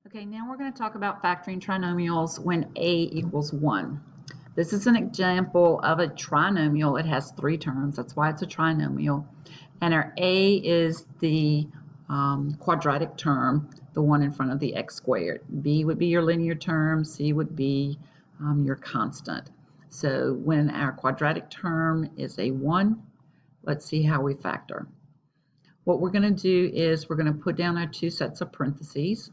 Okay, now we're going to talk about factoring trinomials when a equals 1. This is an example of a trinomial. It has 3 terms. That's why it's a trinomial. And our a is the quadratic term, the one in front of the x squared. B would be your linear term. C would be your constant. So when our quadratic term is a 1, let's see how we factor. What we're going to do is we're going to put down our 2 sets of parentheses.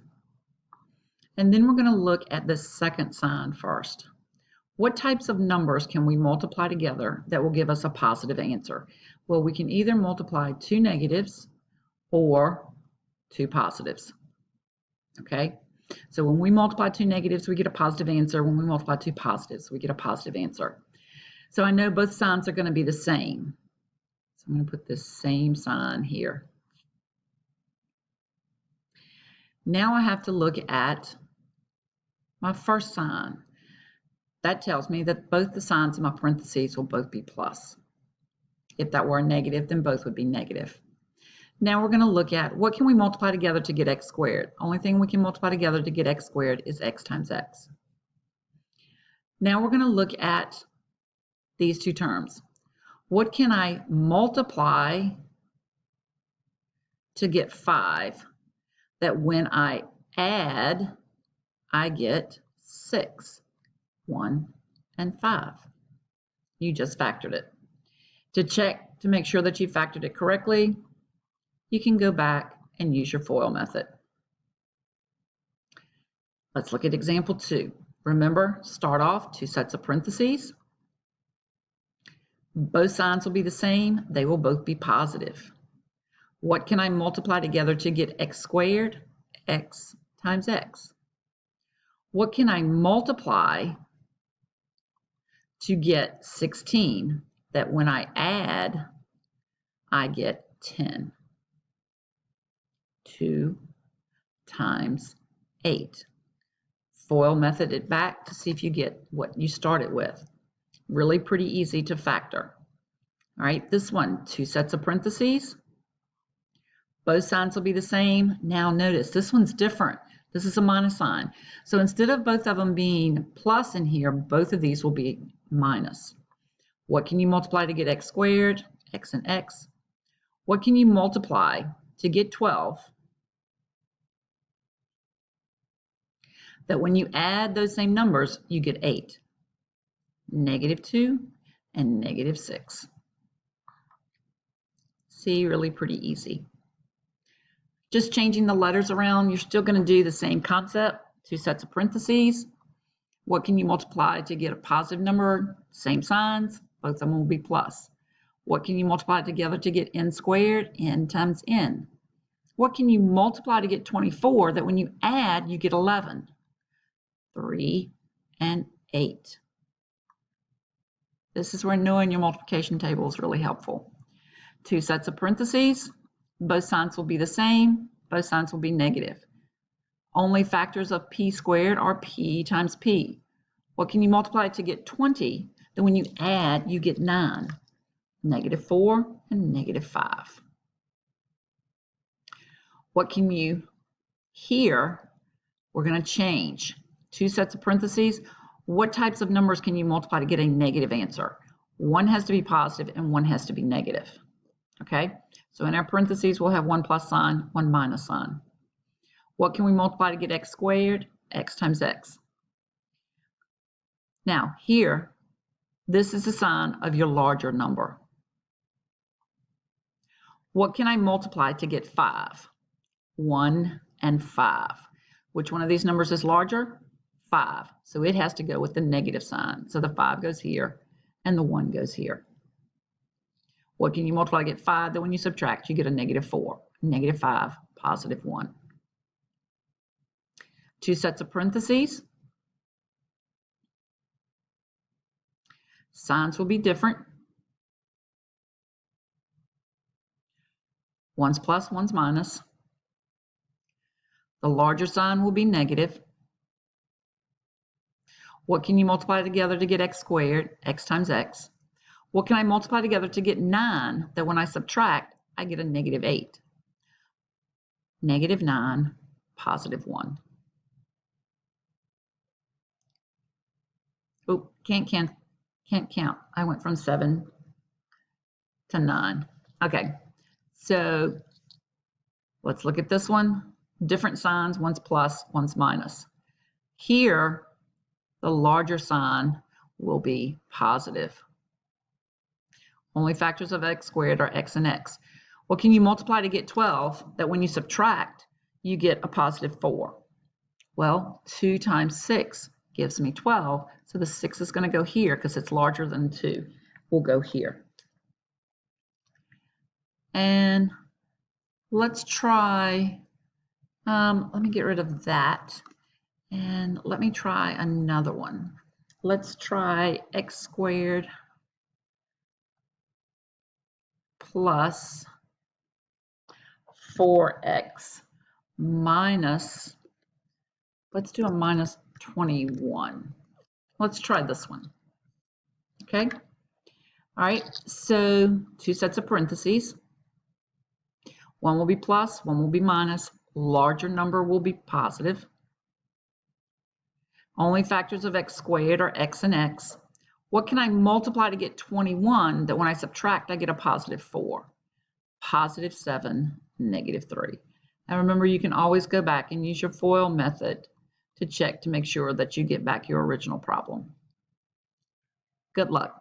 And then we're going to look at the second sign first. What types of numbers can we multiply together that will give us a positive answer? Well, we can either multiply 2 negatives or 2 positives. Okay? So when we multiply 2 negatives, we get a positive answer. When we multiply 2 positives, we get a positive answer. So I know both signs are going to be the same. So I'm going to put this same sign here. Now I have to look at my first sign. That tells me that both the signs in my parentheses will both be plus. If that were a negative, then both would be negative. Now we're going to look at what can we multiply together to get x squared. Only thing we can multiply together to get x squared is x times x. Now we're going to look at these 2 terms. What can I multiply to get 5 that when I add, I get 6, 1, and 5. You just factored it. To check to make sure that you factored it correctly, you can go back and use your FOIL method. Let's look at example 2. Remember, start off 2 sets of parentheses. Both signs will be the same. They will both be positive. What can I multiply together to get x squared? X times x. What can I multiply to get 16 that when I add, I get 10? 2 times 8. FOIL method it back to see if you get what you started with. Really pretty easy to factor. All right, this one, 2 sets of parentheses. Both signs will be the same. Now notice, this one's different. This is a minus sign. So instead of both of them being plus in here, both of these will be minus. What can you multiply to get x squared? X and x. What can you multiply to get 12? That when you add those same numbers, you get 8. -2 and -6. See, really pretty easy. Just changing the letters around, you're still going to do the same concept. 2 sets of parentheses. What can you multiply to get a positive number? Same signs, both of them will be plus. What can you multiply together to get n squared? N times n. What can you multiply to get 24 that when you add, you get 11? 3 and 8. This is where knowing your multiplication table is really helpful. 2 sets of parentheses. Both signs will be the same. Both signs will be negative. Only factors of p squared are p times p. What can you multiply to get 20? Then when you add, you get 9. -4 and -5. What can you here? We're going to change. 2 sets of parentheses. What types of numbers can you multiply to get a negative answer? One has to be positive and one has to be negative. Okay, so in our parentheses, we'll have 1 plus sign, 1 minus sign. What can we multiply to get x squared? X times x. Now here, this is the sign of your larger number. What can I multiply to get 5? 1 and 5. Which one of these numbers is larger? 5. So it has to go with the negative sign. So the 5 goes here and the 1 goes here. What can you multiply to get 5? Then when you subtract, you get a -4, -5, +1. 2 sets of parentheses. Signs will be different. One's plus, one's minus. The larger sign will be negative. What can you multiply together to get x squared? X times x. What can I multiply together to get 9 that when I subtract, I get a -8? -9, +1. Oh, can't count. I went from 7 to 9. Okay, so let's look at this one. Different signs, one's plus, one's minus. Here, the larger sign will be positive. Only factors of x squared are x and x. Well, can you multiply to get 12 that when you subtract, you get a positive 4? Well, 2 times 6 gives me 12, so the 6 is going to go here because it's larger than 2. We'll go here. And let's try, let me get rid of that. And let me try another one. Let's try x squared plus 4x minus, let's do a minus 21. Let's try this one. Okay. All right. So 2 sets of parentheses. One will be plus, one will be minus. Larger number will be positive. Only factors of x squared are x and x. What can I multiply to get 21 that when I subtract, I get a positive 4? Positive 7, negative 3. Now remember, you can always go back and use your FOIL method to check to make sure that you get back your original problem. Good luck.